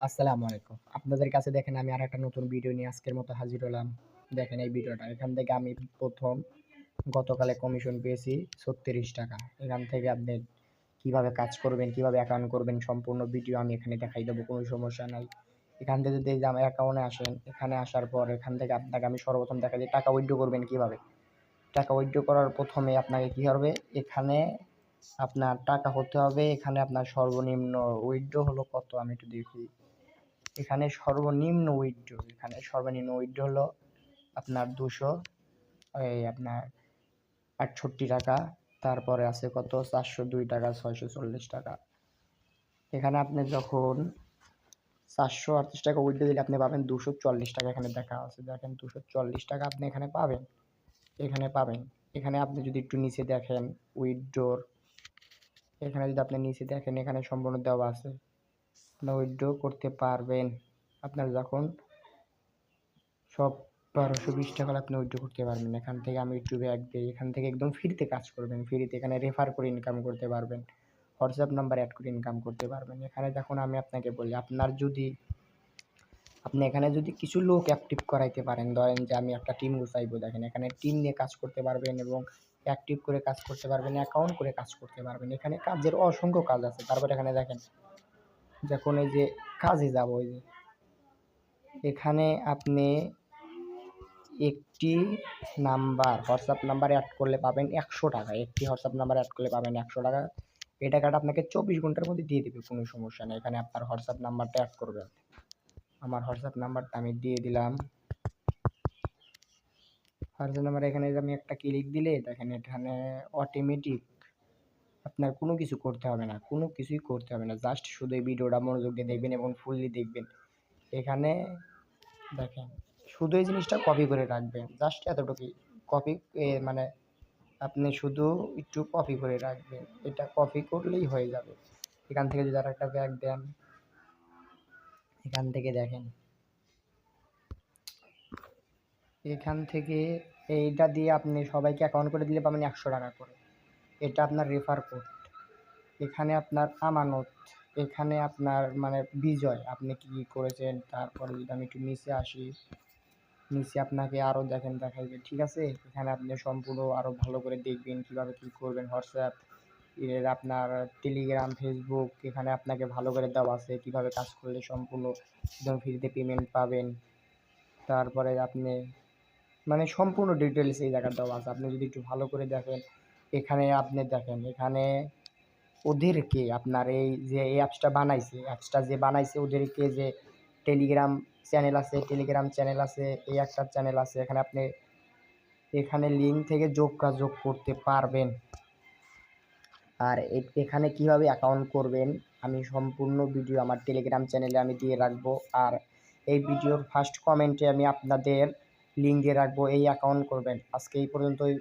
আসসালামু আলাইকুম। আপনাদের কাছে দেখেন আমি আরেকটা নতুন ভিডিও নিয়ে আজকের মতো হাজির হলাম। দেখেন এই ভিডিওটা। এখান থেকে আমি ১ম গতকালে কমিশন পেয়েছি ৳৩৬। এখান থেকে আপনি কিভাবে কাজ করবেন, কিভাবে অ্যাকাউন্ট করবেন সম্পূর্ণ ভিডিও আমি এখানে দেখাই দেব, কোনো সমস্যা নাই। এখান থেকে যদি এই যে আমার অ্যাকাউন্টে আসেন, এখানে আসার পর এখান থেকে আপনাকে আমি সর্বপ্রথম দেখাই যে টাকা উইথড্র করবেন কিভাবে। টাকা উইথড্র করার ১ম এ আপনাকে কি হবে, এখানে আপনার টাকা হতে হবে, এখানে আপনার সর্বনিম্ন উইথড্র হলো কত আমি একটু দেখি। এখানে সর্বনিম্ন উইথড্র হলো আপনার ২০০ এই আপনার ৳৬৮। তারপরে আছে কত ৳৪০২, ৳৬৪০। এখানে আপনি যখন ৳৪৩৮ উইথড্র দিলে আপনি পাবেন ৳২৪০। এখানে দেখা আছে। দেখেন ৳২৪০ আপনি এখানে পাবেন। এখানে পাবেন। এখানে আপনি যদি একটু নিচে দেখেন উইথড্রর, এখানে যদি আপনি নিচে দেখেন এখানে সম্পূর্ণ দেওয়া আছে। আপনি উইথড্র করতে পারবেন। আপনার যখন সব ৳১২২০ আপনি উইথড্র করতে পারবেন। এখান থেকে আমি একটু ব্যাক দেই। এখান থেকে একদম ফ্রিতে কাজ করবেন। ফ্রিতে এখানে রেফার করে ইনকাম করতে পারবেন। হোয়াটসঅ্যাপ নাম্বার এড করে ইনকাম করতে পারবেন। এখানে দেখুন আমি আপনাকে বলি, আপনি এখানে যদি কিছু লোক অ্যাক্টিভ করাইতে পারেন, ধরেন যে আমি একটা টিম গুছাইবো, দেখেন এখানে টিম নিয়ে কাজ করতে পারবেন এবং অ্যাক্টিভ করে কাজ করতে পারবেন, অ্যাকাউন্ট করে কাজ করতে পারবেন। এখানে কাজের অসংখ্য কাজ আছে। তারপরে এখানে দেখেন, যখন এই যে কাজে যাবো, এই যে এখানে আপনি একটি হোয়াটসঅ্যাপ নাম্বার এড করলে পাবেন ৳১০০। একটি হোয়াটসঅ্যাপ নাম্বার এড করলে পাবেন ৳১০০। এই টাকাটা আপনাকে ২৪ ঘন্টার মধ্যে দিয়ে দিবে, কোনো সমস্যা নেই। এখানে আপনার হোয়াটসঅ্যাপ নাম্বারটা এড করবেন। আমার হোয়াটসঅ্যাপ নাম্বারটা আমি দিয়ে দিলাম। হোয়াটসঅ্যাপ নাম্বার এখানে যে আমি একটা ক্লিক দিলে দেখেন এখানে অটোমেটিক আপনার কোনো কিছু করতে হবে না। কোনো কিছুই করতে হবে না। জাস্ট শুধু এই ভিডিওটা মনোযোগ দিয়ে দেখবেন এবং ফুললি দেখবেন। এখানে দেখেন শুধু এই জিনিসটা কপি করে রাখবেন। জাস্ট এতটুকুই। কপি মানে আপনি শুধু একটু কপি করে রাখবেন। এটা কপি করলেই হয়ে যাবে। এখান থেকে যদি আরেকটা ব্যাক দেন, এখান থেকে দেখেন, এখান থেকে এইটা দিয়ে আপনি সবাইকে অ্যাকাউন্ট করে দিলে পাবেন ৳১০০ করে। এটা আপনার রেফার কোড। এখানে আপনার আমানত, এখানে আপনার মানে বিজয়, আপনি কি করেছেন। তারপরে যদি আমি একটু নিচে আসি, নিচে আপনাকে আরও দেখেন দেখাইবে, ঠিক আছে? এখানে আপনি সম্পূর্ণ আরও ভালো করে দেখবেন কীভাবে কী করবেন। হোয়াটসঅ্যাপ এর আপনার টেলিগ্রাম, ফেসবুক, এখানে আপনাকে ভালো করে দেওয়া আছে কীভাবে কাজ করলে সম্পূর্ণ একদম ফ্রিতে পেমেন্ট পাবেন। তারপরে আপনি মানে সম্পূর্ণ ডিটেইলস এই জায়গায় দেওয়া আছে। আপনি যদি একটু ভালো করে দেখেন, এখানে আপনি দেখেন, এখানে ওদেরকে আপনার এই যে এই অ্যাপসটা যে বানাইছে ওদেরকে যে টেলিগ্রাম চ্যানেল আছে, এই একটা চ্যানেল আছে। এখানে আপনি এখানে লিঙ্ক থেকে যোগাযোগ করতে পারবেন। আর এখানে কিভাবে অ্যাকাউন্ট করবেন আমি সম্পূর্ণ ভিডিও আমার টেলিগ্রাম চ্যানেলে আমি দিয়ে রাখবো। আর এই ভিডিওর ফার্স্ট কমেন্টে আমি আপনাদের লিঙ্ক দিয়ে রাখবো। এই অ্যাকাউন্ট করবেন। আজকে এই পর্যন্তই।